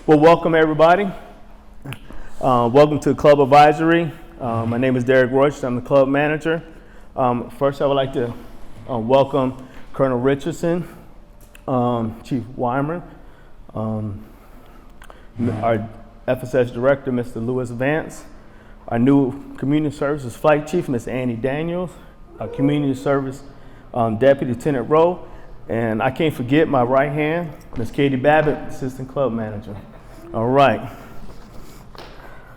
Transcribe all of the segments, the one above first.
Well, welcome everybody. Welcome to Club Advisory. My name is Derek Roach. I'm the club manager. First, I would like to welcome Colonel Richardson, Chief Weimer, our FSS Director, Mr. Lewis Vance, our new Community Services Flight Chief, Ms. Annie Daniels, our Community Service Deputy Lieutenant Rowe, and I can't forget my right hand, Ms. Katie Babbitt, Assistant Club Manager. All right.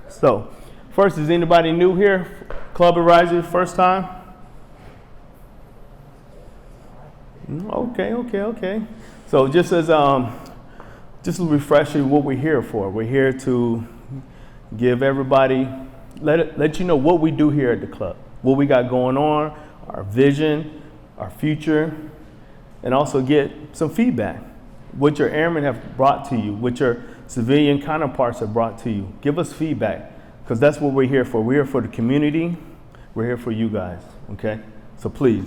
So, first, is anybody new here? Club Advisory, first time? Okay. So, just as just a refresher, what we're here for. We're here to give everybody, let you know what we do here at the club, what we got going on, our vision, our future, and also get some feedback. What your airmen have brought to you, what your civilian counterparts have brought to you. Give us feedback, because that's what we're here for. We're here for the community. We're here for you guys, okay? So please,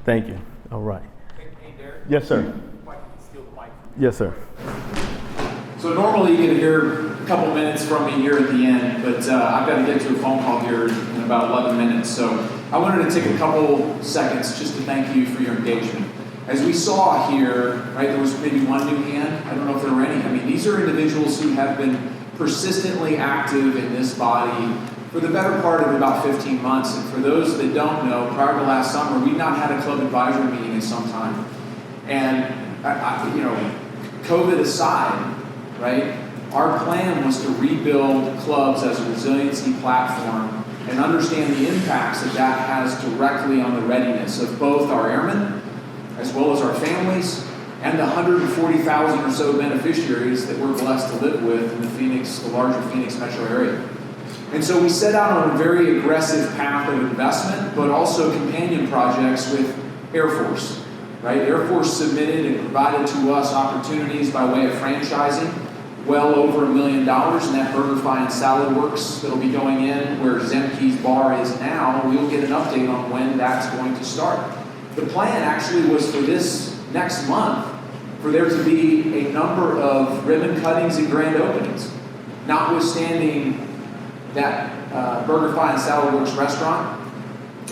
thank you. All right. Hey, Derek. Yes, sir. Steal the mic. Yes, sir. So normally you get to hear a couple minutes from me here at the end, but I've got to get to a phone call here in about 11 minutes. So I wanted to take a couple seconds just to thank you for your engagement. As we saw here, right, there was maybe one new hand. I don't know if there were any. I mean, these are individuals who have been persistently active in this body for the better part of about 15 months. And for those that don't know, prior to last summer, we've not had a club advisory meeting in some time. And, COVID aside, right, our plan was to rebuild clubs as a resiliency platform and understand the impacts that has directly on the readiness of both our airmen as well as our families, and the 140,000 or so beneficiaries that we're blessed to live with in the larger Phoenix metro area. And so we set out on a very aggressive path of investment, but also companion projects with Air Force, right? Air Force submitted and provided to us opportunities by way of franchising, well over $1 million in that BurgerFi and Salad Works that'll be going in where Zemke's bar is now. We'll get an update on when that's going to start. The plan actually was for this next month for there to be a number of ribbon cuttings and grand openings, notwithstanding that BurgerFi and Salad Works restaurant,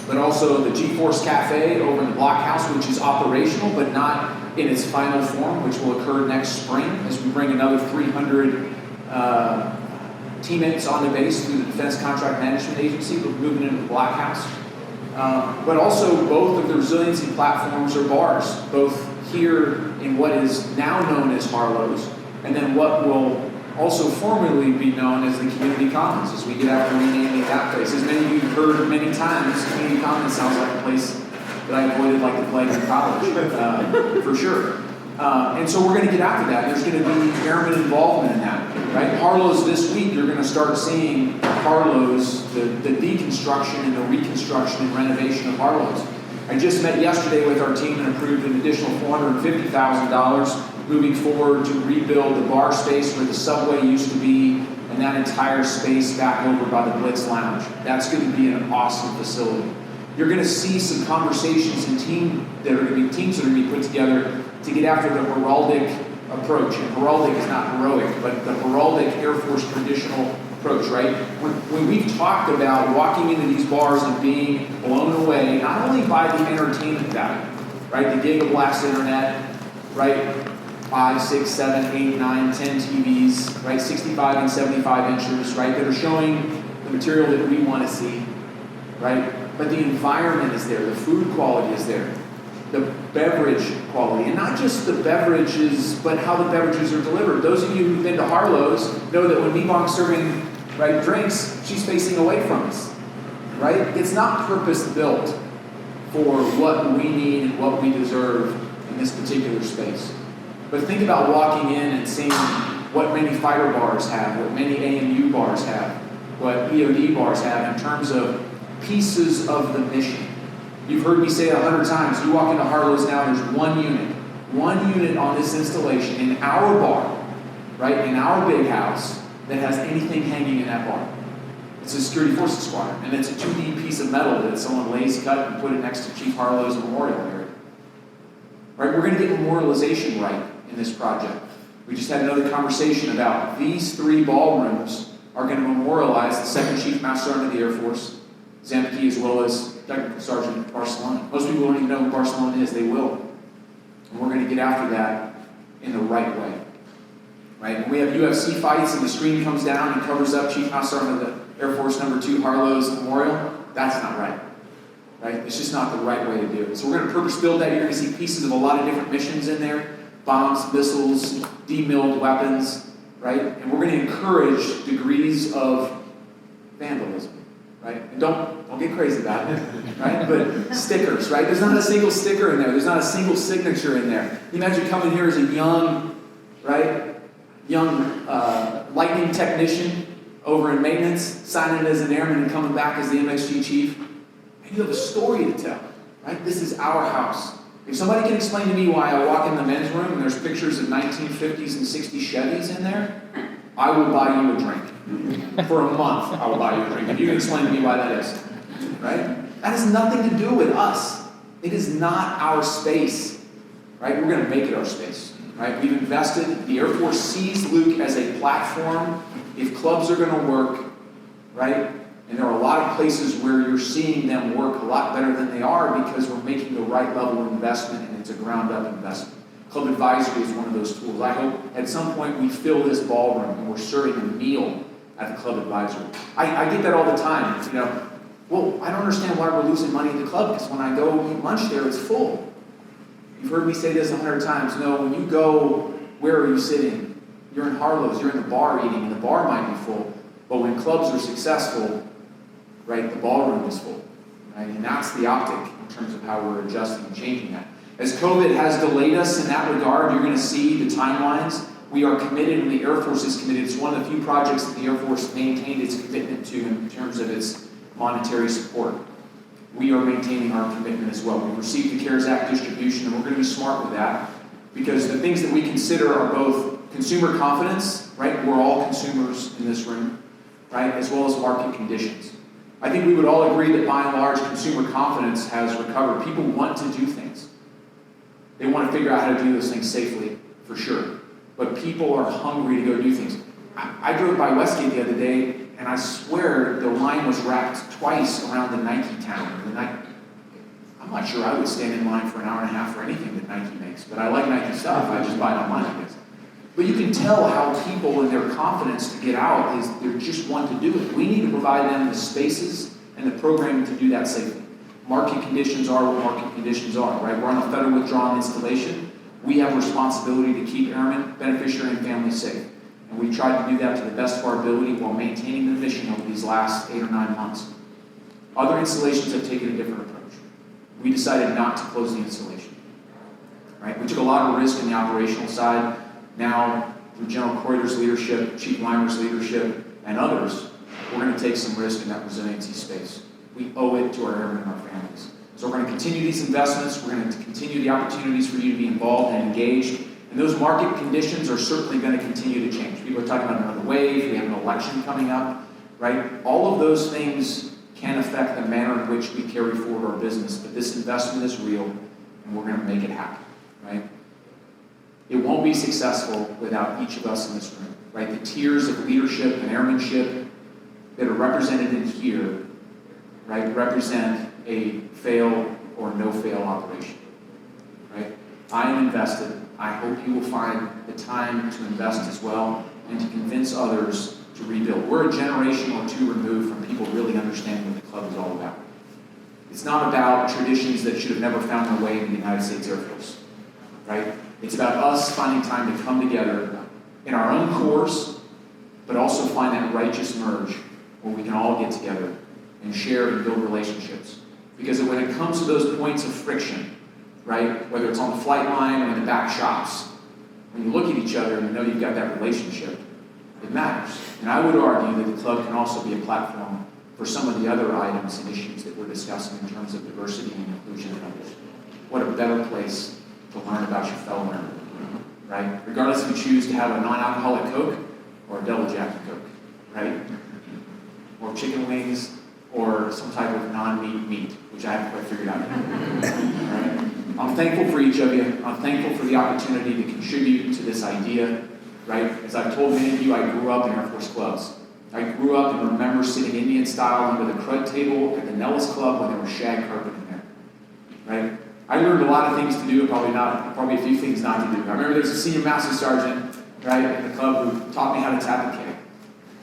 but also the G-Force Cafe over in the Blockhouse, which is operational but not in its final form, which will occur next spring as we bring another 300 teammates on the base through the Defense Contract Management Agency. We're moving into the Blockhouse. But also both of the resiliency platforms are bars, both here in what is now known as Harlow's, and then what will also formerly be known as the Community Commons as we get after renaming that place. As many of you have heard many times, Community Commons sounds like a place that I avoided like the plague in college, for sure. And so we're going to get after that. There's going to be airman involvement in that, right? Harlow's this week, you're going to start seeing Harlow's, the deconstruction and the reconstruction and renovation of Harlow's. I just met yesterday with our team and approved an additional $450,000 moving forward to rebuild the bar space where the subway used to be and that entire space back over by the Blitz Lounge. That's going to be an awesome facility. You're going to see some conversations and teams that are going to be put together to get after the heraldic approach. And heraldic is not heroic, but the heraldic Air Force traditional approach, right? When we've talked about walking into these bars and being blown away, not only by the entertainment value, right? The Gigablast internet, right? 5, 6, 7, 8, 9, 10 TVs, right? 65 and 75 inches, right? That are showing the material that we want to see, right? But the environment is there, the food quality is there, the beverage quality, and not just the beverages, but how the beverages are delivered. Those of you who've been to Harlow's know that when Mebong's serving, right, drinks, she's facing away from us, right? It's not purpose-built for what we need and what we deserve in this particular space. But think about walking in and seeing what many fighter bars have, what many AMU bars have, what EOD bars have in terms of pieces of the mission. You've heard me say it 100 times. You walk into Harlow's now, there's one unit on this installation in our bar, right, in our big house that has anything hanging in that bar. It's a security forces squadron, and it's a 2D piece of metal that someone lays cut and put it next to Chief Harlow's memorial area. Right, we're going to get memorialization right in this project. We just had another conversation about these 3 ballrooms are going to memorialize the second Chief Master Sergeant of the Air Force, Zamke, as well as Technical Sergeant Barcelona. Most people don't even know who Barcelona is. They will. And we're going to get after that in the right way. Right? When we have UFC fights and the screen comes down and covers up Chief Master Sergeant of the Air Force No. 2 Harlow's memorial, that's not right. Right? It's just not the right way to do it. So we're going to purpose build that. You're going to see pieces of a lot of different missions in there. Bombs, missiles, demilled weapons, right? And we're going to encourage degrees of vandalism, right? And don't get crazy about it, right? But stickers, right? There's not a single sticker in there. There's not a single signature in there. You imagine coming here as a young, right? Young lightning technician over in maintenance, signing as an airman and coming back as the MXG chief. And you have a story to tell, right? This is our house. If somebody can explain to me why I walk in the men's room and there's pictures of 1950s and 60s Chevys in there, I will buy you a drink. For a month, I will buy you a drink. If you can explain to me why that is, right? That has nothing to do with us. It is not our space, right? We're going to make it our space, right? We've invested. The Air Force sees Luke as a platform. If clubs are going to work, right? And there are a lot of places where you're seeing them work a lot better than they are because we're making the right level of investment, and it's a ground-up investment. Club advisory is one of those tools. I hope at some point we fill this ballroom and we're serving a meal at the club advisory. I get that all the time. You know, well, I don't understand why we're losing money at the club because when I go eat lunch there, it's full. You've heard me say this 100 times. No, when you go, where are you sitting? You're in Harlow's. You're in the bar eating, and the bar might be full. But when clubs are successful, right, the ballroom is full, right? And that's the optic in terms of how we're adjusting and changing that. As COVID has delayed us in that regard, you're going to see the timelines. We are committed, and the Air Force is committed. It's one of the few projects that the Air Force maintained its commitment to in terms of its monetary support. We are maintaining our commitment as well. We've received the CARES Act distribution, and we're going to be smart with that because the things that we consider are both consumer confidence, right? We're all consumers in this room, right? As well as market conditions. I think we would all agree that by and large, consumer confidence has recovered. People want to do things. They want to figure out how to do those things safely, for sure. But people are hungry to go do things. I drove by Westgate the other day, and I swear the line was wrapped twice around the Nike town. I'm not sure I would stand in line for an hour and a half for anything that Nike makes, but I like Nike stuff. I just buy it online, I guess. But you can tell how people and their confidence to get out is they just want to do it. We need to provide them the spaces and the programming to do that safely. Market conditions are what market conditions are, right? We're on a federal withdrawal installation. We have a responsibility to keep airmen, beneficiary, and families safe. And we tried to do that to the best of our ability while maintaining the mission over these last 8 or 9 months. Other installations have taken a different approach. We decided not to close the installation, right? We took a lot of risk in the operational side. Now, through General Croyder's leadership, Chief Weimer's leadership, and others, we're going to take some risk in that resiliency space. We owe it to our airmen and our families. So we're going to continue these investments. We're going to continue the opportunities for you to be involved and engaged. And those market conditions are certainly going to continue to change. People are talking about another wave. We have an election coming up, right? All of those things can affect the manner in which we carry forward our business. But this investment is real, and we're going to make it happen, right? It won't be successful without each of us in this room, right? The tiers of leadership and airmanship that are represented in here, right, represent a fail or no fail operation, right? I am invested. I hope you will find the time to invest as well and to convince others to rebuild. We're a generation or two removed from people really understanding what the club is all about. It's not about traditions that should have never found their way in the United States Air Force, right? It's about us finding time to come together in our own course, but also find that righteous merge where we can all get together and share and build relationships. Because when it comes to those points of friction, right, whether it's on the flight line or in the back shops, when you look at each other and you know you've got that relationship, it matters. And I would argue that the club can also be a platform for some of the other items and issues that we're discussing in terms of diversity and inclusion and others. What a better place to learn about your fellow member, right? Regardless if you choose to have a non-alcoholic Coke or a double Jack and Coke, right? Or chicken wings or some type of non-meat meat, which I haven't quite figured out yet. Right? I'm thankful for each of you. I'm thankful for the opportunity to contribute to this idea. right? As I've told many of you, I grew up in Air Force clubs. I grew up and remember sitting Indian style under the crud table at the Nellis Club when there was shag carpet in there, right? I learned a lot of things to do and probably a few things not to do. I remember there was a senior master sergeant, right, at the club who taught me how to tap a keg,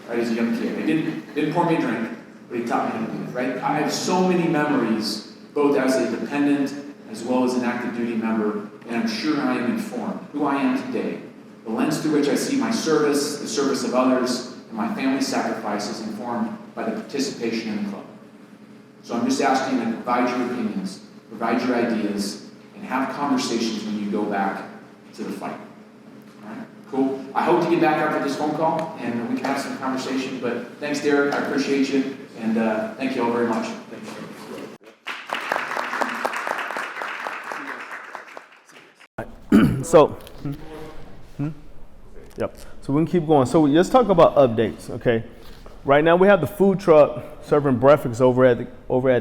right, as a young kid. He didn't pour me a drink, but he taught me how to do it, right? I have so many memories, both as a dependent as well as an active duty member, and I'm sure I am informed who I am today. The lens through which I see my service, the service of others, and my family sacrifice is informed by the participation in the club. So I'm just asking you to provide your opinions, provide your ideas, and have conversations when you go back to the fight. All right, cool. I hope to get back after this phone call, and we can have some conversation, but thanks, Derek. I appreciate you, and thank you all very much. Thank you. So, yep. So we can keep going. So let's talk about updates, okay? Right now we have the food truck serving breakfast over at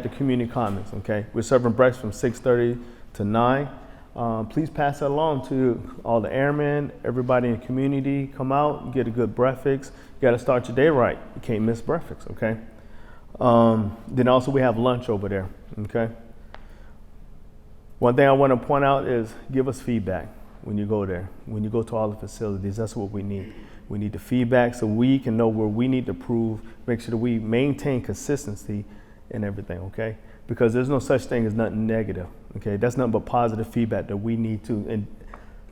the community commons, okay? We're serving breakfast from 6:30 to 9. Please pass that along to all the airmen, everybody in the community. Come out, get a good breakfast. You got to start your day right. You can't miss breakfast, okay? Then also we have lunch over there, okay? One thing I want to point out is give us feedback when you go there. When you go to all the facilities, that's what we need. We need the feedback so we can know where we need to improve, make sure that we maintain consistency in everything, okay? Because there's no such thing as nothing negative, okay? That's nothing but positive feedback that we need to, and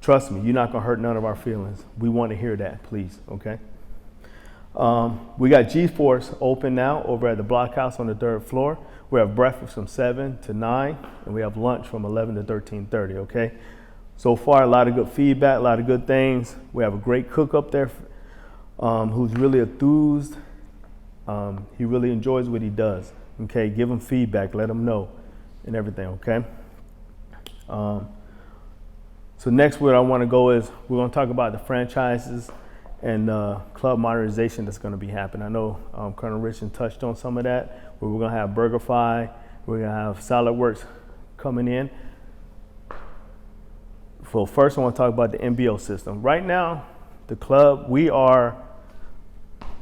trust me, you're not gonna hurt none of our feelings. We want to hear that, please, okay? We got G-Force open now over at the blockhouse on the 3rd floor. We have breakfast from 7 to 9, and we have lunch from 11 to 13:30, okay? So far, a lot of good feedback, a lot of good things. We have a great cook up there who's really enthused. He really enjoys what he does, okay? Give him feedback, let him know, and everything, okay? So next where I want to go is we're going to talk about the franchises and club modernization that's going to be happening. I know Colonel Richard touched on some of that, where we're going to have BurgerFi, we're going to have SolidWorks coming in. So first I want to talk about the MBO system. Right now, the club, we are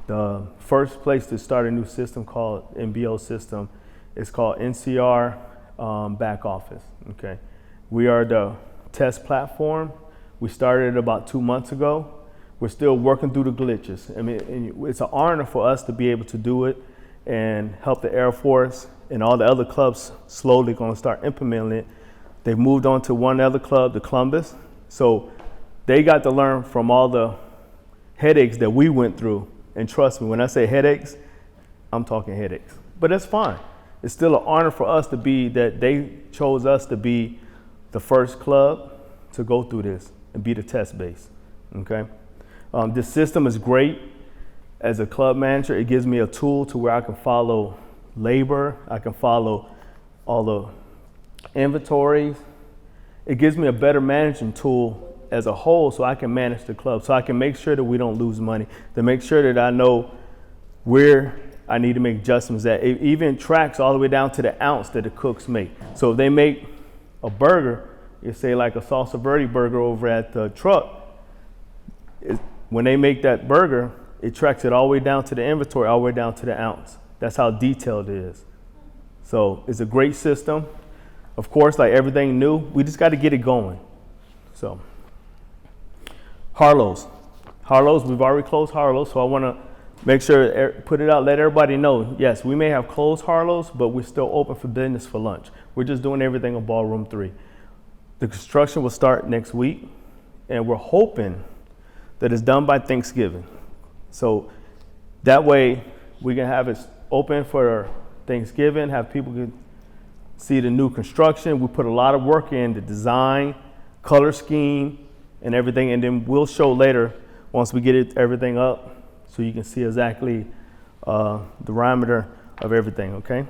the first place to start a new system called MBO system. It's called NCR Back Office, okay? We are the test platform. We started about 2 months ago. We're still working through the glitches. I mean, it's an honor for us to be able to do it and help the Air Force and all the other clubs slowly going to start implementing it. They've moved on to one other club, the Columbus. So they got to learn from all the headaches that we went through. And trust me, when I say headaches, I'm talking headaches. But that's fine. It's still an honor for us to be that they chose us to be the first club to go through this and be the test base, okay? This system is great. As a club manager, it gives me a tool to where I can follow labor, I can follow all the inventories. It gives me a better managing tool as a whole so I can manage the club, so I can make sure that we don't lose money, to make sure that I know where I need to make adjustments at. It even tracks all the way down to the ounce that the cooks make. So if they make a burger, you say like a salsa verde burger over at the truck, when they make that burger, it tracks it all the way down to the inventory, all the way down to the ounce. That's how detailed it is. So it's a great system. Of course, like everything new, we just got to get it going. So Harlow's, we've already closed Harlow's, so I want to make sure, put it out, let everybody know, yes, we may have closed Harlow's, but we're still open for business for lunch. We're just doing everything in Ballroom 3. The construction will start next week, and we're hoping that it's done by Thanksgiving. So that way we can have it open for Thanksgiving, have people can see the new construction. We put a lot of work in the design, color scheme, and everything, and then we'll show later once we get everything up so you can see exactly the diameter of everything, okay?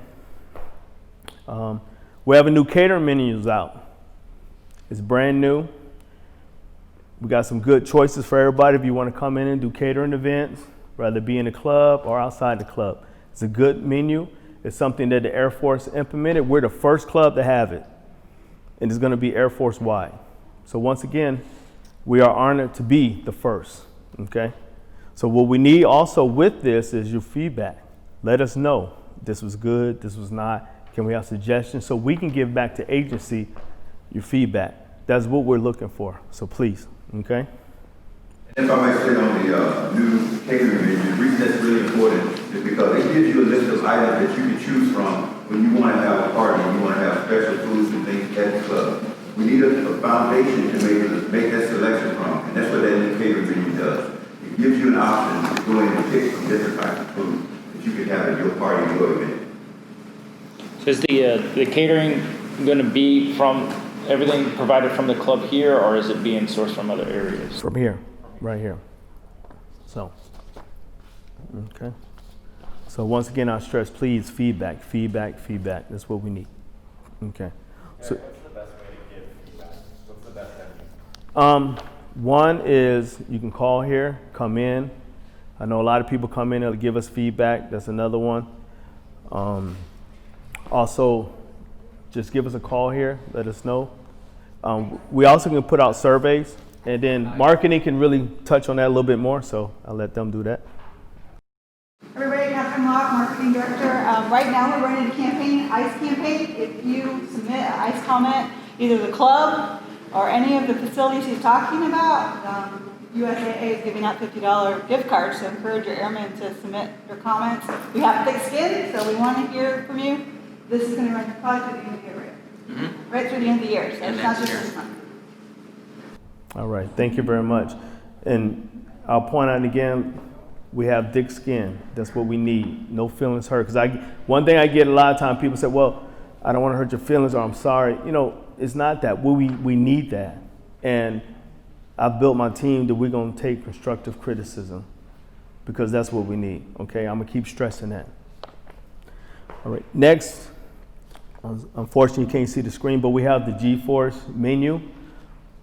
We have a new Caterer Menus out. It's brand new. We got some good choices for everybody if you want to come in and do catering events, whether it be in the club or outside the club. It's a good menu. It's something that the Air Force implemented. We're the first club to have it, and it's going to be Air Force wide. So once again, we are honored to be the first, Okay? So what we need also with this is your feedback. Let us know this was good, this was not. Can we have suggestions so we can give back to agency your feedback? That's what we're looking for. So please, okay? If I might say on the new catering menu, the reason that's really important is because it gives you a list of items that you can choose from when you want to have a party, you want to have special foods and things at the club. We need a foundation to make that selection from, and that's what that new catering menu does. It gives you an option to go in and pick some different types of food that you can have at your party or your event. So is the catering going to be from everything provided from the club here, or is it being sourced from other areas? From here, right here. So, okay. So once again, I stress, please, feedback, feedback, feedback. That's what we need. Okay. So, what's the best way to give feedback? What's the best avenue? One is you can call here, come in. I know a lot of people come in and give us feedback. That's another one. Also, just give us a call here. Let us know. We also can put out surveys, and then marketing can really touch on that a little bit more. So I'll let them do that. Everybody, Catherine Locke, Marketing Director. Right now we're running a campaign, ICE campaign. If you submit an ICE comment, either the club or any of the facilities he's talking about, USAA is giving out $50 gift cards to encourage your airmen to submit their comments. We have thick skin, so we want to hear from you. This is going to run probably through the end of the year, right through the end of the year. So it's not just this month. All right, thank you very much. And I'll point out again, we have thick skin. That's what we need. No feelings hurt. Because one thing I get a lot of times, people say, well, I don't want to hurt your feelings, or I'm sorry. You know, it's not that. We need that. And I've built my team that we're going to take constructive criticism, because that's what we need. Okay, I'm going to keep stressing that. All right, next, unfortunately you can't see the screen, but we have the G-Force menu.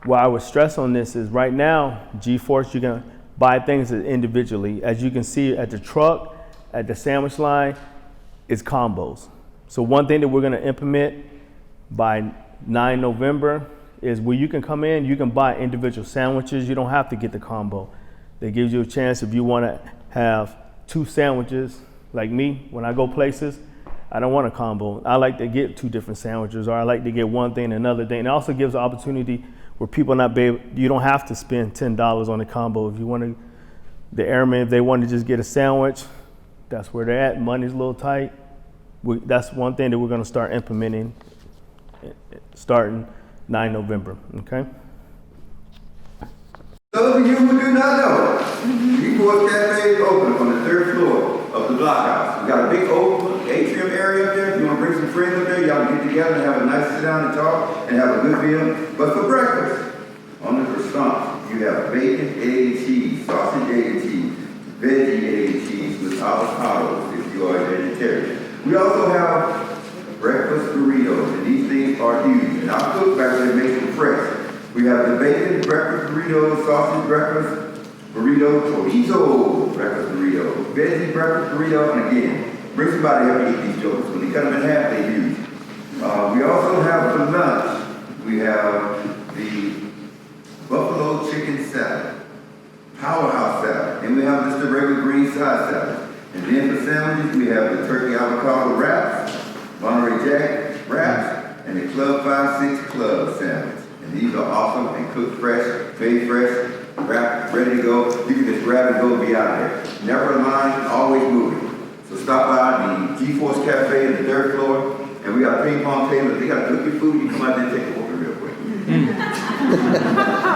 Why I would stress on this is right now, G-Force, you're going to buy things individually. As you can see at the truck, at the sandwich line, it's combos. So one thing that we're going to implement by 9 November is where you can come in, you can buy individual sandwiches. You don't have to get the combo. That gives you a chance if you want to have 2 sandwiches, like me, when I go places, I don't want a combo. I like to get 2 different sandwiches, or I like to get one thing and another thing. And it also gives an opportunity where people not be able, you don't have to spend $10 on a combo. If you want to, the airmen, if they want to just get a sandwich, that's where they're at. Money's a little tight. That's one thing that we're going to start implementing starting 9 November, okay? Those of you who do not know, G-Force Cafe is open on the 3rd floor of the blockhouse. We got a big open atrium area up there. If you want to bring some friends up there, y'all can get together and have a nice sit down and talk and have a good meal. But for breakfast, on the croissant, you have bacon, egg, and cheese, sausage, egg, and cheese, veggie, egg, and cheese with avocados if you are a vegetarian. We also have breakfast burritos, and these things are huge. And our cook back there makes them fresh. We have the bacon breakfast burrito, sausage breakfast burrito, chorizo breakfast burrito, veggie breakfast burrito, and again, bring somebody up to eat these jokes. When they cut them in half, they're huge. We also have for lunch, we have the buffalo chicken salad, powerhouse salad, and we have just the regular green side salad. And then for sandwiches, we have the turkey avocado wraps, Honorary Jack wraps, and the Club 5-6 Club sandwich. And these are awesome and cooked fresh, made fresh, wrapped, ready to go. You can just grab and go and be out of there. Never a line, always moving. So stop by the G-Force Cafe on the 3rd floor, and we got a ping pong table. If they got to cook your food, you come out there and take a order real quick.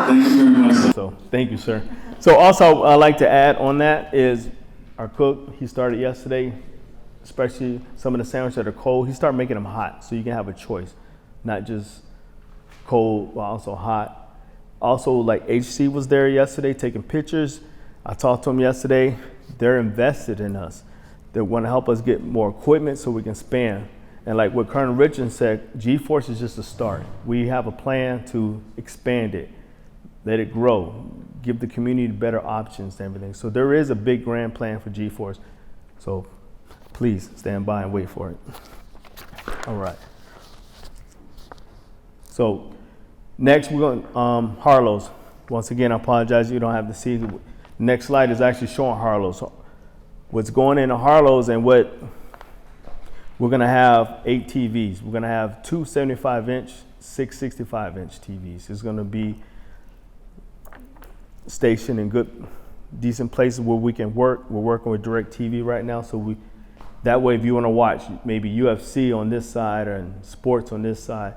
Thank you very much. So thank you, sir. So also I'd like to add on that is our cook, he started yesterday, especially some of the sandwiches that are cold, he started making them hot so you can have a choice, not just cold, but also hot. Also, like HC was there yesterday taking pictures. I talked to him yesterday. They're invested in us. They want to help us get more equipment so we can span. And like what Colonel Richardson said, G-Force is just a start. We have a plan to expand it, let it grow, give the community better options and everything. So there is a big grand plan for G-Force. So please stand by and wait for it. All right. So next we're going Harlow's. Once again, I apologize you don't have to see. Next slide is actually showing Harlow's. What's going into Harlow's and what we're gonna have 8 TVs. We're gonna have 2 75-inch, 6 65-inch TVs. It's gonna be stationed in good, decent places where we can work. We're working with DirecTV right now, so that way if you wanna watch maybe UFC on this side or sports on this side,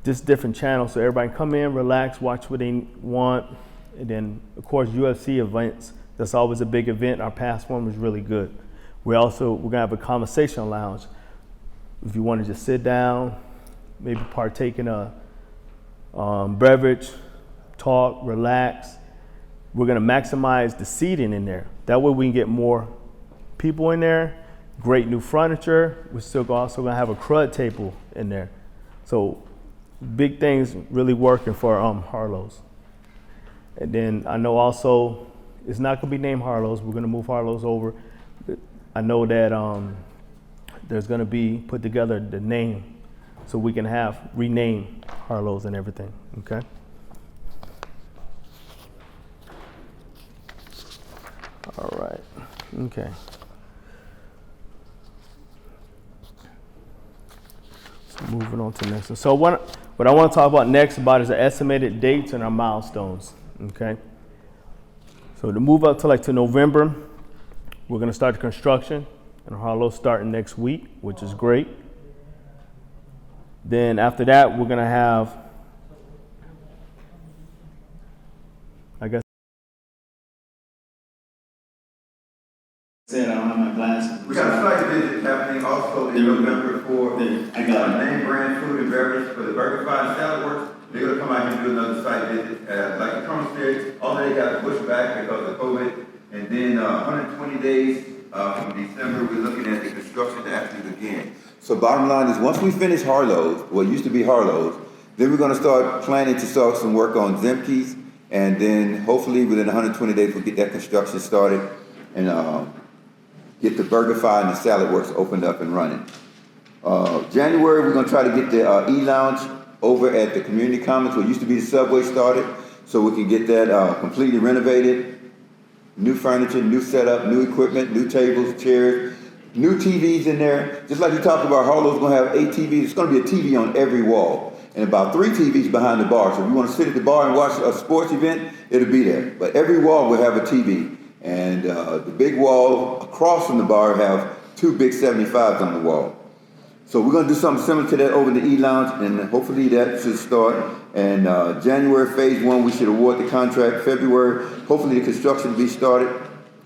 just different channels so everybody can come in, relax, watch what they want. And then of course UFC events, that's always a big event. Our past one was really good. We're gonna have a conversation lounge. If you want to just sit down, maybe partake in a beverage, talk, relax. We're gonna maximize the seating in there. That way we can get more people in there. Great new furniture. We're still also gonna have a crud table in there. So big things really working for Harlow's. And then I know also it's not gonna be named Harlow's. We're gonna move Harlow's over. I know that there's gonna be put together the name so we can rename Harlow's and everything, okay? All right, okay. So moving on to the next one. So what I want to talk about next is the estimated dates and our milestones, okay? So to move up to November, we're gonna start the construction and Harlow's starting next week, which is great. Then after that, we're gonna have, I guess, said I don't have my glasses. We got a site visit happening also in November for name brand food and beverage for the BurgerFi and Salad Works. They're gonna come out here and do another site visit. Like the Crumbstead, all they got pushed back because of COVID. And then 120 days from December, we're looking at the construction to actually begin. So bottom line is, once we finish Harlow's, what used to be Harlow's, then we're gonna start planning to start some work on Zemke's. And then hopefully within 120 days, we'll get that construction started and get the BurgerFi and the Salad Works opened up and running. January, we're gonna try to get the E-Lounge over at the Community Commons, where used to be the Subway started, so we can get that completely renovated. New furniture, new setup, new equipment, new tables, chairs, new TVs in there. Just like you talked about, Harlow's gonna have 8 TVs. It's gonna be a TV on every wall, and about 3 TVs behind the bar. So if you wanna sit at the bar and watch a sports event, it'll be there. But every wall will have a TV. And the big wall across from the bar have 2 big 75s on the wall. So we're gonna do something similar to that over in the E-Lounge, and hopefully that should start. And January, phase 1, we should award the contract. February, hopefully the construction will be started,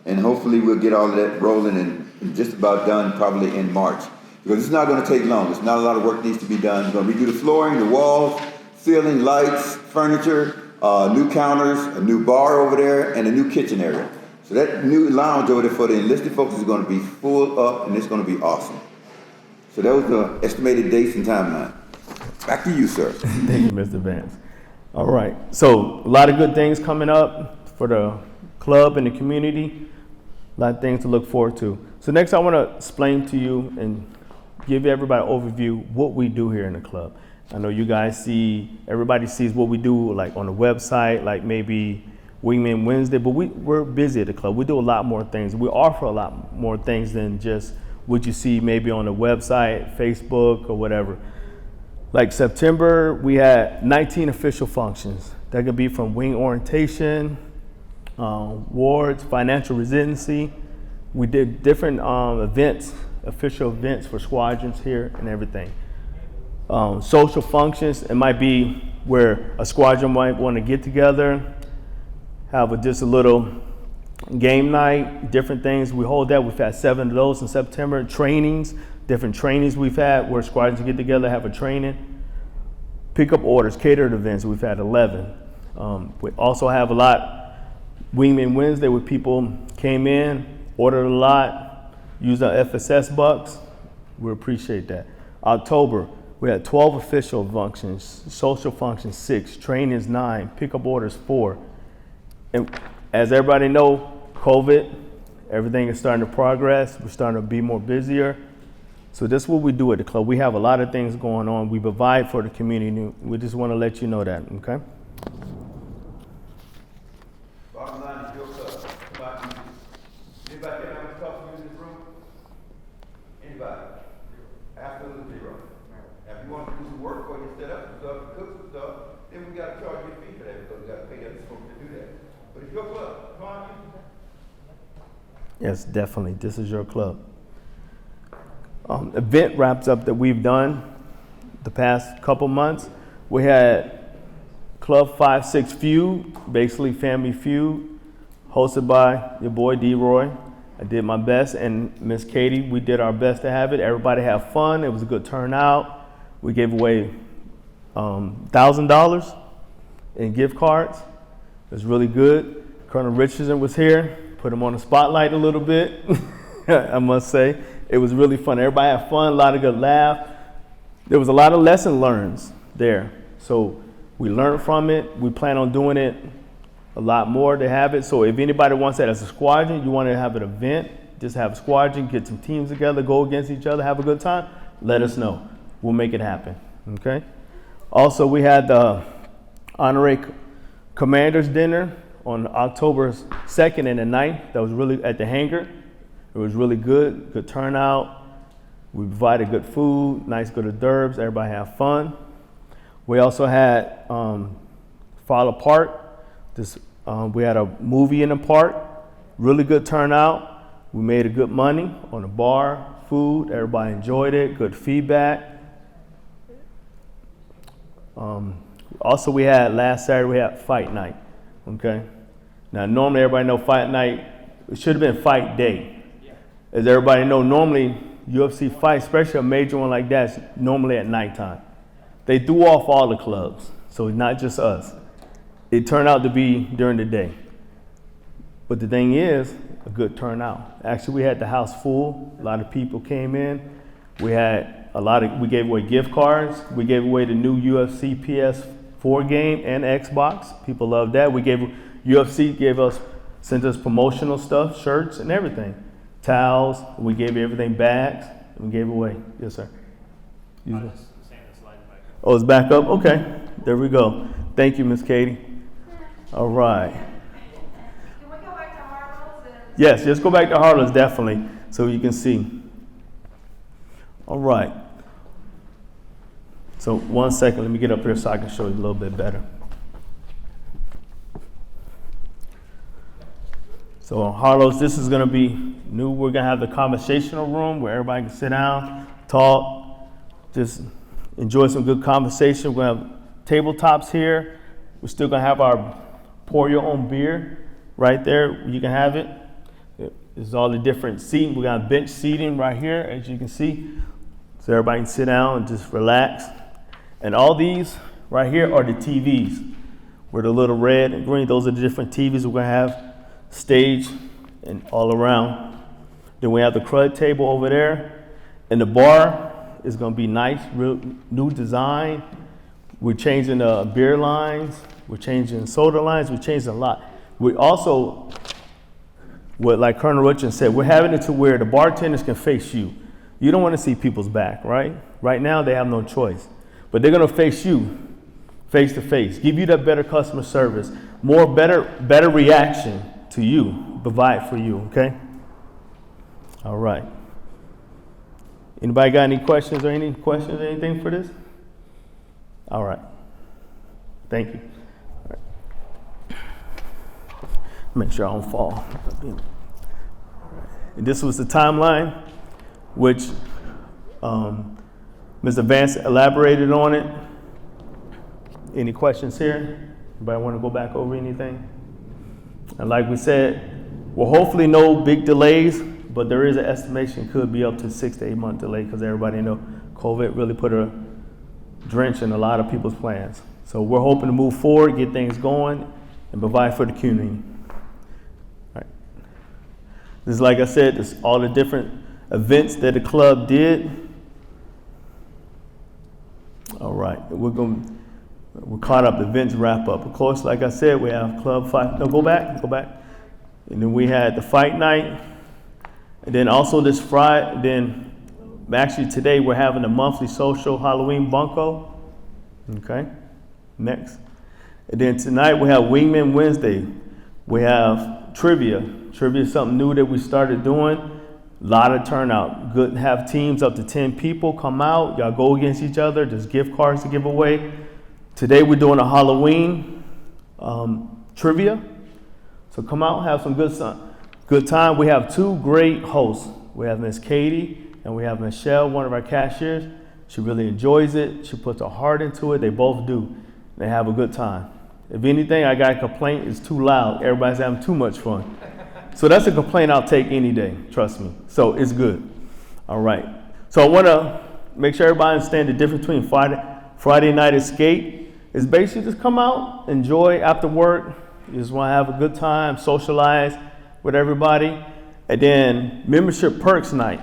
and hopefully we'll get all of that rolling and just about done probably in March. Because it's not gonna take long. There's not a lot of work needs to be done. We're gonna redo the flooring, the walls, ceiling, lights, furniture, new counters, a new bar over there, and a new kitchen area. So that new lounge over there for the enlisted folks is gonna be full up, and it's gonna be awesome. So that was the estimated dates and timeline. Back to you, sir. Thank you, Mr. Vance. All right, so a lot of good things coming up for the club and the community. A lot of things to look forward to. So next I wanna explain to you and give everybody an overview what we do here in the club. I know you guys everybody sees what we do like on the website, like maybe Wingman Wednesday, but we're busy at the club. We do a lot more things. We offer a lot more things than just what you see maybe on the website, Facebook, or whatever. Like September, we had 19 official functions. That could be from wing orientation, wards, financial residency. We did different events, official events for squadrons here and everything. Social functions, it might be where a squadron might want to get together, have just a little game night, different things. We hold that. We've had 7 of those in September. Trainings, different trainings we've had where squadrons get together, have a training. Pickup orders, catered events, we've had 11. We also have a lot, Wingman Wednesday, where people came in, ordered a lot, used our FSS bucks. We appreciate that. October, we had 12 official functions, social functions 6, trainings 9, pickup orders 4. And as everybody know, COVID, everything is starting to progress. We're starting to be more busier. So that's what we do at the club. We have a lot of things going on. We provide for the community. We just want to let you know that, okay? Bottom line is your club. know how much it costs to use this room? Anybody? Absolutely zero. Now, if you want to do some work or you set up some stuff, cook some stuff, then we got to charge you a fee for that because we got to pay other folks to do that. But it's your club. Come on, use it. Yes, definitely. This is your club. Event wraps up that we've done the past couple months. We had Club 5-6 Feud, basically Family Feud, hosted by your boy D-Roy. I did my best, and Miss Katie, we did our best to have it. Everybody had fun. It was a good turnout. We gave away $1,000 in gift cards. It was really good. Colonel Richardson was here. Put him on the spotlight a little bit, I must say. It was really fun. Everybody had fun, a lot of good laugh. There was a lot of lesson learned there. So we learned from it. We plan on doing it a lot more to have it. So if anybody wants that as a squadron, you want to have an event, just have a squadron, get some teams together, go against each other, have a good time, let us know. We'll make it happen, okay? Also, we had the Honorary Commanders Dinner on October 2nd and the 9th. That was really at the hangar. It was really good turnout. We provided good food, nice good hors d'oeuvres. Everybody had fun. We also had Fall Apart. We had a movie in the park. Really good turnout. We made a good money on the bar, food. Everybody enjoyed it. Good feedback. Also, we had last Saturday, we had fight night. Okay. Now, normally everybody know fight night. It should have been fight day. As everybody know, normally UFC fights, especially a major one like that, is normally at nighttime. They threw off all the clubs, so it's not just us. It turned out to be during the day. But the thing is, a good turnout. Actually, we had the house full. A lot of people came in. We gave away gift cards. We gave away the new UFC PS4 game and Xbox. People loved that. UFC sent us promotional stuff, shirts and everything. Towels. We gave everything, bags. We gave away. Yes, sir. Oh, it's back up? Okay. There we go. Thank you, Miss Katie. All right. Can we go back to Harlow's? Yes, just go back to Harlow's, definitely, so you can see. All right. So 1 second, let me get up here so I can show you a little bit better. So on Harlow's, this is going to be new. We're going to have the conversational room where everybody can sit down, talk, just enjoy some good conversation. We're going to have tabletops here. We're still going to have our pour your own beer right there. You can have it. There's all the different seating. We got bench seating right here, as you can see. So everybody can sit down and just relax. And all these right here are the TVs. Where the little red and green, those are the different TVs we're going to have stage and all around. Then we have the crud table over there. And the bar is going to be nice, real new design. We're changing the beer lines. We're changing soda lines. We're changing a lot. We also, like Colonel Richardson said, we're having it to where the bartenders can face you. You don't want to see people's back, right? Right now, they have no choice. But they're going to face you face to face, give you that better customer service, better reaction to you, provide for you, okay? All right. Anybody got any questions or anything for this? All right. Thank you. All right. Make sure I don't fall. And this was the timeline, which Mr. Vance elaborated on it. Any questions here? Anybody want to go back over anything? And like we said, well, hopefully no big delays, but there is an estimation could be up to 6 to 8 month delay because everybody know COVID really put a drench in a lot of people's plans. So we're hoping to move forward, get things going, and provide for the community. All right. This is, like I said, this all the different events that the club did. All right, we're caught up, events wrap up. Of course, like I said, we have Club 5, no, go back. And then we had the fight night. And then also this Friday, then actually today we're having a monthly social Halloween bunko. Okay, next. And then tonight we have Wingman Wednesday. We have trivia. Trivia is something new that we started doing. A lot of turnout. Good. Have teams up to 10 people come out. Y'all go against each other. There's gift cards to give away. Today we're doing a Halloween trivia. So come out, have some good time. We have two great hosts. We have Miss Katie and we have Michelle, one of our cashiers. She really enjoys it. She puts her heart into it. They both do. They have a good time. If anything, I got a complaint, it's too loud. Everybody's having too much fun. So that's a complaint I'll take any day, trust me. So it's good. All right. So I want to make sure everybody understands the difference between Friday night escape is basically just come out, enjoy after work. You just want to have a good time, socialize with everybody. And then membership perks night.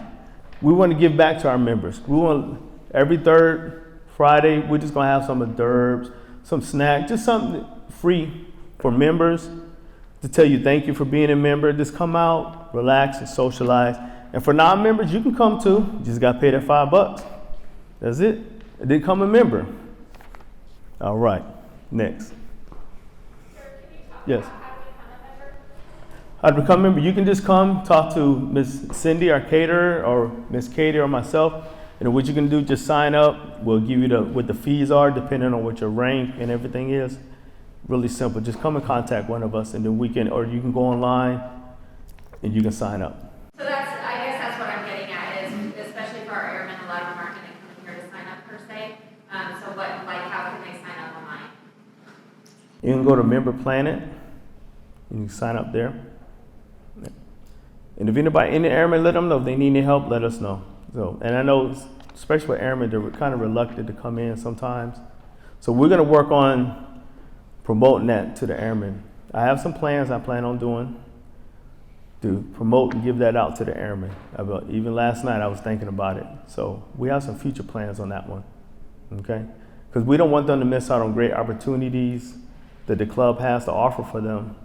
We want to give back to our members. We want every third Friday, we're just going to have some hors d'oeuvres, some snack, just something free for members to tell you thank you for being a member. Just come out, relax, and socialize. And for non-members, you can come too. You just got to pay that $5. That's it. And then come a member. All right. Next. Sir, can you talk Yes. about how to become a member? How to become a member? You can just come talk to Miss Cindy, our caterer, or Miss Katie, or myself. And what you can do, just sign up. We'll give you what the fees are, depending on what your rank and everything is. Really simple. Just come and contact one of us, and then we can, or you can go online and you can sign up. So I guess that's what I'm getting at is, especially for our airmen, a lot of them aren't going to come here to sign up per se. So how can they sign up online? You can go to Member Planet and you can sign up there. And if anybody in the airmen, let them know if they need any help. Let us know. So, and I know, especially with airmen, they're kind of reluctant to come in sometimes. So we're going to work on promoting that to the airmen. I have some plans I plan on doing to promote and give that out to the airmen. Even last night I was thinking about it. So we have some future plans on that one, okay? Because we don't want them to miss out on great opportunities that the club has to offer for them,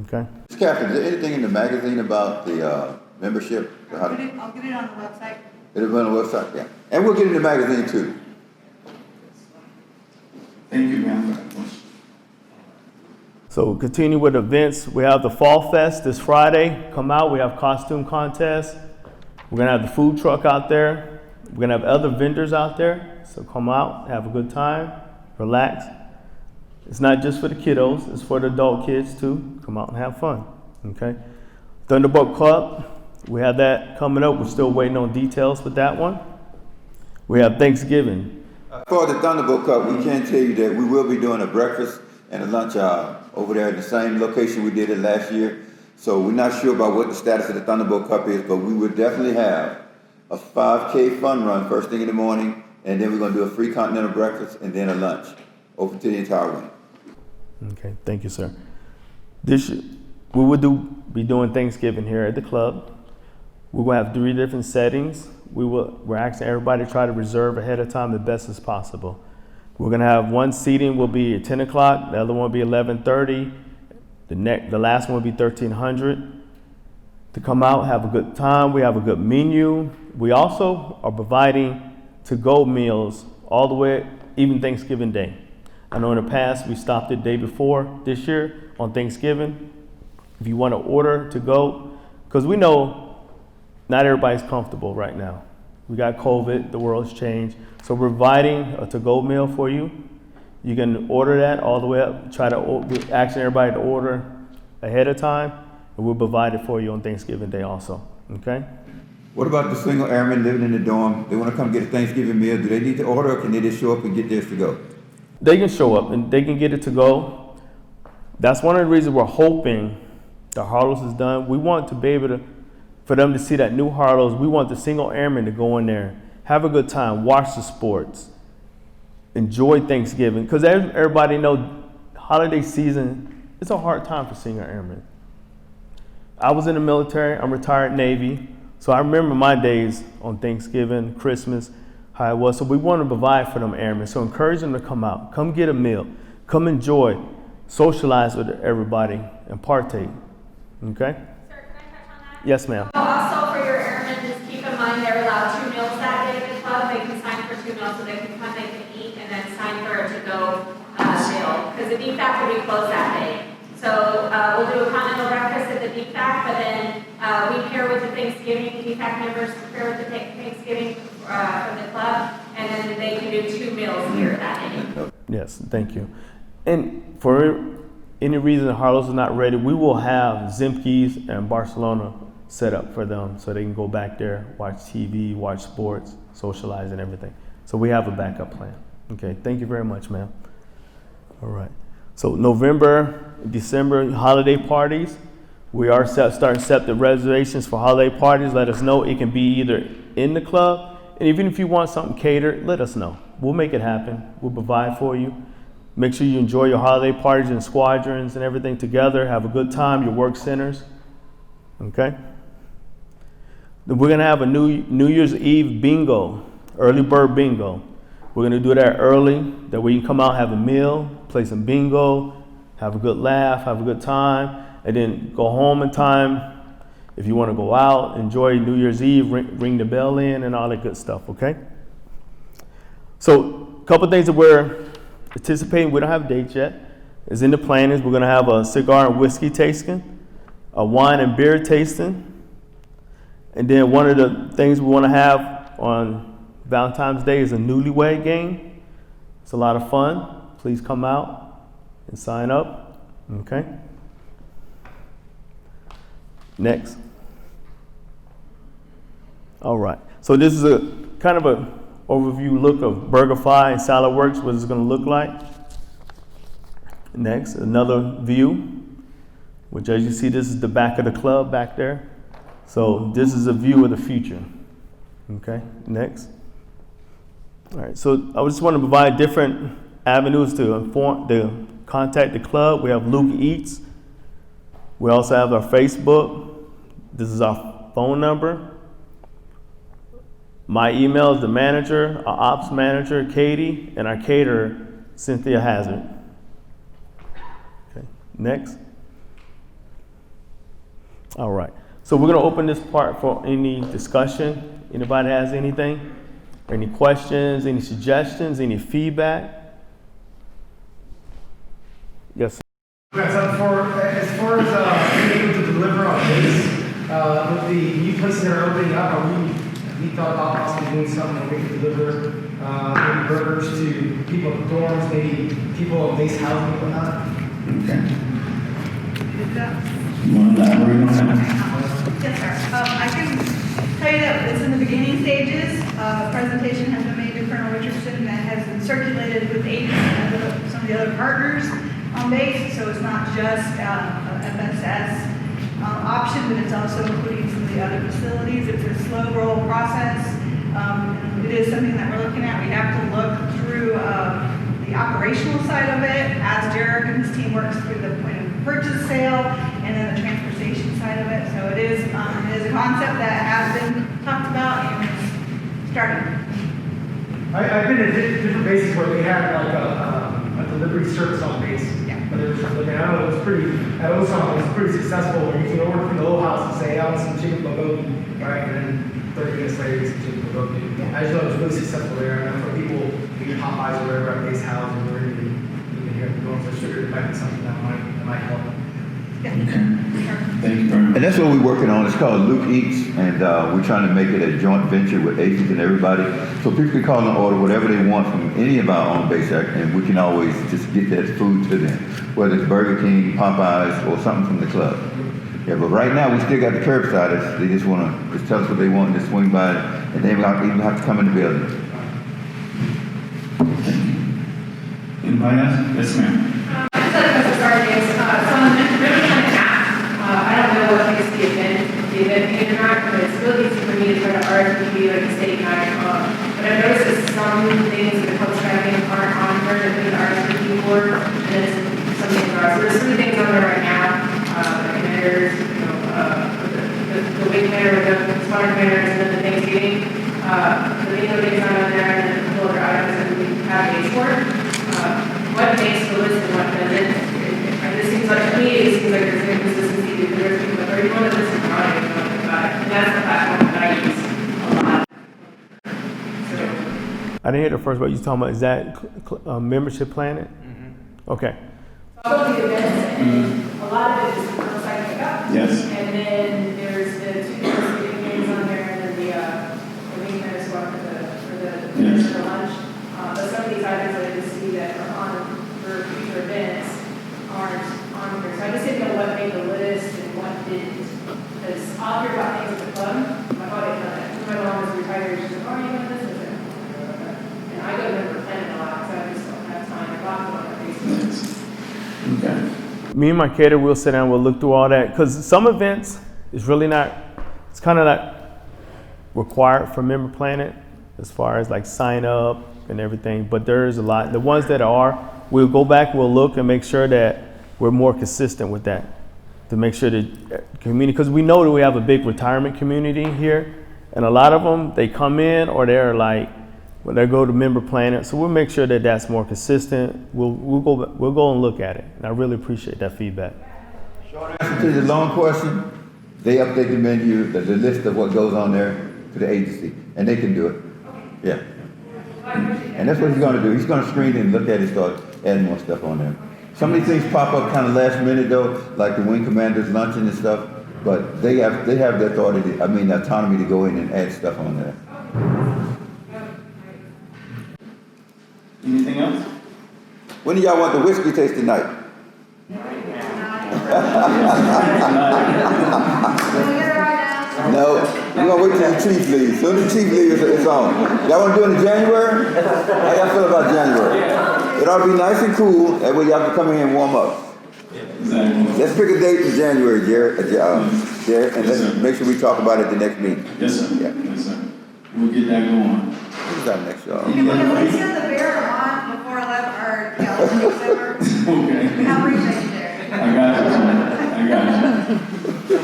okay? Captain, is there anything in the magazine about the membership? I'll get it on the website. It'll be on the website, yeah. And we'll get it in the magazine too. Thank you, ma'am. So continue with events. We have the Fall Fest this Friday. Come out. We have costume contests. We're gonna have the food truck out there. We're gonna have other vendors out there. So come out, have a good time, relax. It's not just for the kiddos. It's for the adult kids too. Come out and have fun. Okay. Thunderbolt Club. We have that coming up. We're still waiting on details with that one. We have Thanksgiving. For the Thunderbolt Club, we can tell you that we will be doing a breakfast and a lunch over there at the same location we did it last year. So we're not sure about what the status of the Thunderbolt Cup is, but we will definitely have a 5K fun run first thing in the morning, and then we're going to do a free continental breakfast and then a lunch open to the entire week. Okay, thank you, sir. This year, we will be doing Thanksgiving here at the club. We're going to have 3 different settings. We're asking everybody to try to reserve ahead of time as best as possible. We're going to have one seating will be at 10 o'clock, the other one will be 11:30, the last one will be 1300. To come out, have a good time. We have a good menu. We also are providing to-go meals all the way, even Thanksgiving Day. I know in the past we stopped the day before this year on Thanksgiving. If you want to order to go, because we know not everybody's comfortable right now. We got COVID, the world's changed. So we're providing a to-go meal for you. You can order that all the way up. We're asking everybody to order ahead of time, and we'll provide it for you on Thanksgiving Day also, okay? What about the single airmen living in the dorm? They want to come get a Thanksgiving meal. Do they need to order, or can they just show up and get theirs to go? They can show up and they can get it to go. That's one of the reasons we're hoping the Harlows is done. We want to be able for them to see that new Harlows. We want the single airmen to go in there, have a good time, watch the sports, enjoy Thanksgiving. Because everybody knows holiday season, it's a hard time for single airmen. I was in the military, I'm retired Navy, so I remember my days on Thanksgiving, Christmas, how it was. So we want to provide for them airmen. So encourage them to come out, come get a meal, come enjoy, socialize with everybody, and partake. Okay? Sir, can I touch on that? Yes, ma'am. Also, for your airmen, just keep in mind they're allowed 2 meals that day at the club. They can sign for 2 meals, so they can come, they can eat, and then sign for a to-go meal. Because the D-Fact will be closed that day. So we'll do a continental breakfast at the DFAC, but then we pair with the Thanksgiving, DFAC members pair with the Thanksgiving from the club, and then they can do 2 meals here that day. Yes, thank you. And for any reason Harlow's is not ready, we will have Zimke's and Barcelona set up for them so they can go back there, watch TV, watch sports, socialize and everything. So we have a backup plan. Okay, thank you very much, ma'am. All right. So November, December holiday parties. We are starting to set the reservations for holiday parties. Let us know. It can be either in the club, and even if you want something catered, let us know. We'll make it happen. We'll provide for you. Make sure you enjoy your holiday parties and squadrons and everything together. Have a good time, your work centers. Okay? Then we're gonna have a New Year's Eve bingo, early bird bingo. We're gonna do that early, that way you come out, have a meal, play some bingo, have a good laugh, have a good time, and then go home in time. If you wanna go out, enjoy New Year's Eve, ring the bell in and all that good stuff, okay? So a couple things that we're anticipating, we don't have dates yet, is in the plannings. We're gonna have a cigar and whiskey tasting, a wine and beer tasting, and then one of the things we wanna have on Valentine's Day is a newlywed game. It's a lot of fun. Please come out and sign up, okay? Next. All right, so this is a kind of a overview look of BurgerFi and Salad Works, what it's gonna look like. Next, another view, which as you see, this is the back of the club back there. So this is a view of the future, okay? Next. All right, so I just want to provide different avenues to contact the club. We have Luke Eats. We also have our Facebook. This is our phone number. My email is the manager, our ops manager, Katie, and our caterer, Cynthia Hazard. Okay, next. All right, so we're gonna open this part for any discussion. Anybody has anything? Any questions, any suggestions, any feedback? Yes, sir. As far as being able to deliver on base, with the new places that are opening up, have we thought about possibly doing something where we could deliver maybe burgers to people in dorms, maybe people in base housing and whatnot? Okay. You want to elaborate on that? Yes, sir. I can tell you that it's in the beginning stages. A presentation has been made to Colonel Richardson that has been circulated with agents and some of the other partners on base. So it's not just a FSS option, but it's also including some of the other facilities. It's a slow roll process. It is something that we're looking at. We have to look through the operational side of it as Derek and his team works through the point of purchase sale and then the transportation side of it. So it is a concept that has been talked about and is starting. I've been at different bases where they had like a delivery service on base. Yeah. But they were just looking at it. It was pretty. At Osama, it was pretty successful. Where you can order from the little house and say, "I want some chicken bulgogi," right? And then 30 minutes later, you get some chicken bulgogi. Yeah. I just thought it was really successful there. And for people who get Popeyes or whatever at base house, or where you can hear them going for sugar, it might be something that might help. Yeah. Okay. Thank you very much. And that's what we're working on. It's called Luke Eats, and we're trying to make it a joint venture with agents and everybody. So people can call and order whatever they want from any of our own base, and we can always just get that food to them, whether it's Burger King, Popeyes, or something from the club. Yeah, but right now we still got the curbside. They just want to just tell us what they want and just swing by, and they don't even have to come in the building. Anybody else? Yes, ma'am. I just had a question, sorry, James. So on the Riverside app, I don't know what makes the event page or not, but it's really easy for me to try to RSVP like a state night. But I've noticed that some things in the post tracking aren't on there that we RSVP for, and then some things are. So there's 3 things on there right now. The commanders, the weight commander, the smaller commanders, and then the Thanksgiving. The bingo days not on there, and then a couple other items that we have days for. What makes the list and what doesn't? It seems like, to me, it seems like there's inconsistency because there's people that already want to listen to audio and know about it. And that's the platform that I use a lot. So, I didn't hear the first part you was talking about. Is that Membership Planet? Okay. So I'll go to the events, and a lot of it is curbside pickup. Yes. And then there's the two Thanksgiving things on there, and then the main kind of swap for the lunch. But some of these items that I just see that are on for future events aren't on here. So I just didn't know what made the list and what didn't. Because I'll hear about things at the club. My body done that. My mom was retired. She's like, oh, you know this? And I go to member planning a lot, so I just don't have time. I got it on my Facebook. Okay. Me and my caterer will sit down, we'll look through all that, because some events is really not, it's kind of not required for member planet as far as like sign up and everything, but there is a lot. The ones that are, we'll go back, we'll look and make sure that we're more consistent with that, to make sure that community, because we know that we have a big retirement community here, and a lot of them, they come in or they're like, when they go to member planet, so we'll make sure that that's more consistent. We'll go and look at it, and I really appreciate that feedback. Short answer to the long question, they update the menu, the list of what goes on there to the agency, and they can do it. Yeah. And that's what he's going to do. He's going to screen it and look at it and start adding more stuff on there. Some of these things pop up kind of last minute though, like the wing commanders luncheon and stuff, but they have the authority, the autonomy to go in and add stuff on there. Anything else? When do y'all want the whiskey taste tonight? No, we're gonna wait till the chief leaves. Soon as the chief leaves, it's on. Y'all wanna do it in January? How y'all feel about January? It ought to be nice and cool, that way y'all can come in here and warm up. Exactly. Let's pick a date in January, Jared, and let's make sure we talk about it the next meeting. Yes, sir. Yeah. Yes, sir. We'll get that going. Who's that next, y'all? Can we send the bear on before 11 or, October? Okay. How appreciate you there. I got you, sir. I got you.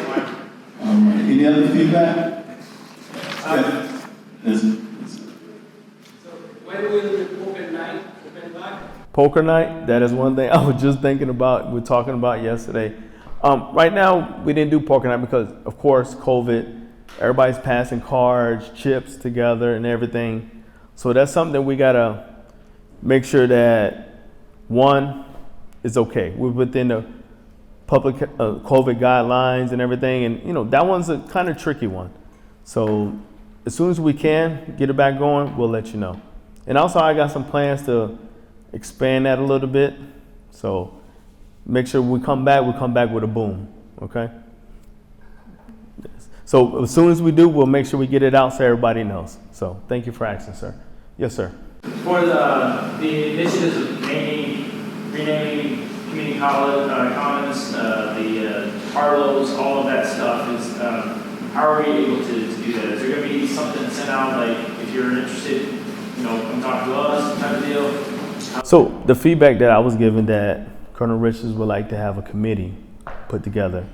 All right. Any other feedback? Listen. So when will the poker night open back? Poker night, that is one thing I was just thinking about, we're talking about yesterday. Right now, we didn't do poker night because, of course, COVID, everybody's passing cards, chips together and everything. So that's something that we gotta make sure that, one, is okay. We're within the public COVID guidelines and everything, and that one's a kind of tricky one. So as soon as we can get it back going, we'll let you know. And also I got some plans to expand that a little bit. So make sure we come back with a boom, okay? Yes. So as soon as we do, we'll make sure we get it out so everybody knows. So thank you for asking, sir. Yes, sir. For the initiatives of renaming community college, commons, the Harlow's, all of that stuff is, how are we able to do that? Is there going to be something sent out, like if you're interested, come talk to us, type of deal? So the feedback that I was given, that Colonel Richards would like to have a committee put together.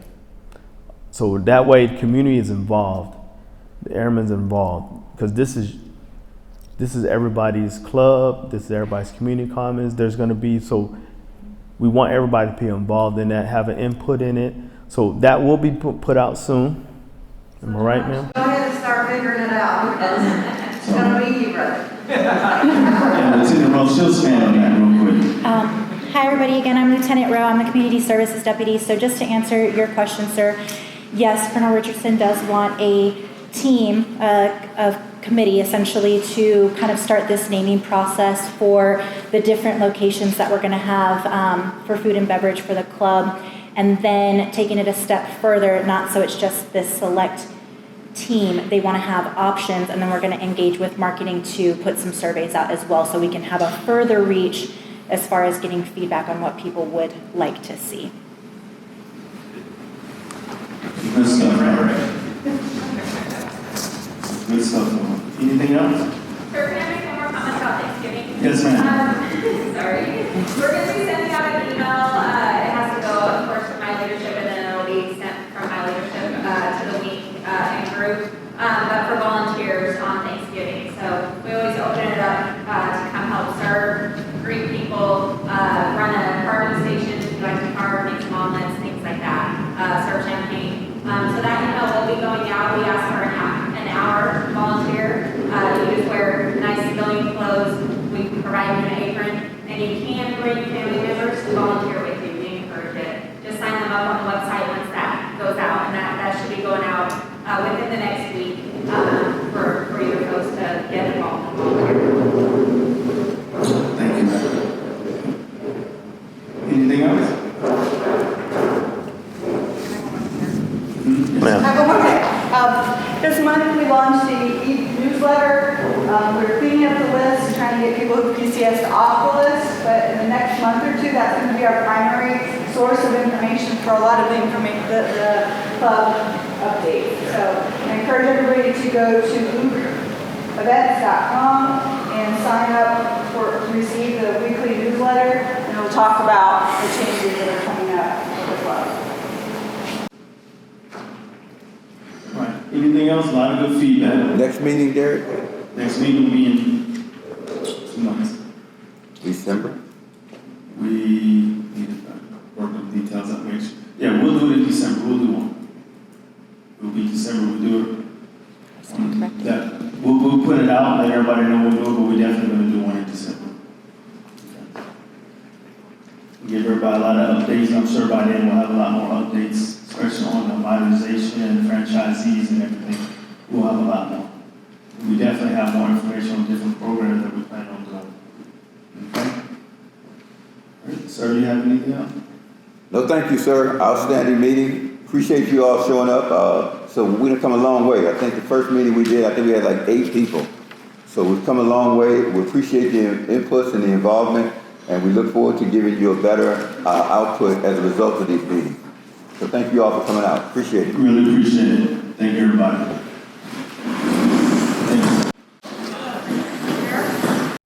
So that way the community is involved, the airmen's involved, because this is everybody's club, this is everybody's community commons. There's going to be, so we want everybody to be involved in that, have an input in it. So that will be put out soon. Am I right, ma'am? Go ahead and start figuring it out, because it's gonna be you, brother. Yeah, Lieutenant Rowe, she'll stand on that real quick. Hi, everybody. Again, I'm Lieutenant Rowe. I'm the Community Services Deputy. So just to answer your question, sir, yes, Colonel Richardson does want a team, of committee, essentially, to kind of start this naming process for the different locations that we're going to have for food and beverage for the club. And then taking it a step further, not so it's just this select team, they want to have options, and then we're going to engage with marketing to put some surveys out as well, so we can have a further reach as far as getting feedback on what people would like to see. Good stuff, right? Good stuff. Anything else? Sir, can I make one more comment about Thanksgiving? Yes, ma'am. Sorry. We're going to be sending out an email. It has to go, of course, to my leadership, and then it'll be sent from my leadership to the week and group, but for volunteers on Thanksgiving. So we always open it up to come help serve, greet people, run a carving station if you like to carve, make some omelets, things like that, serve champagne. So that email will be going out. We ask for an hour volunteer. You just wear nice civilian clothes. We can provide you an apron, and you can bring family members to volunteer with you. within the next week, for you folks to get involved. Thank you, ma'am. Anything else? Ma'am. I have one more thing. This month we launched the e-newsletter. We're cleaning up the list, trying to get people who PCS off the list, but in the next month or two, that's going to be our primary source of information for a lot of the club updates. So I encourage everybody to go to events.com and sign up to receive the weekly newsletter, and it'll talk about the changes that are coming up for the club. Right. Anything else? A lot of good feedback. Next meeting, Derek? Next meeting will be in 2 months. December? We need to work on details up next. Yeah, we'll do it in December. We'll do one. It'll be December. We'll do it. Yeah, we'll put it out, let everybody know we'll do it, but we're definitely going to do one in December. Okay. Give everybody a lot of updates. I'm sure by then we'll have a lot more updates, especially on the modernization, franchisees, and everything. We'll have a lot more. We definitely have more information on different programs that we plan on doing. Okay? All right. Sir, you have anything else? No, thank you, sir. Outstanding meeting. Appreciate you all showing up. So we've come a long way. I think the first meeting we did, I think we had like 8 people. So we've come a long way. We appreciate the inputs and the involvement, and we look forward to giving you a better output as a result of these meetings. So thank you all for coming out. Appreciate it. Really appreciate it. Thank you, everybody.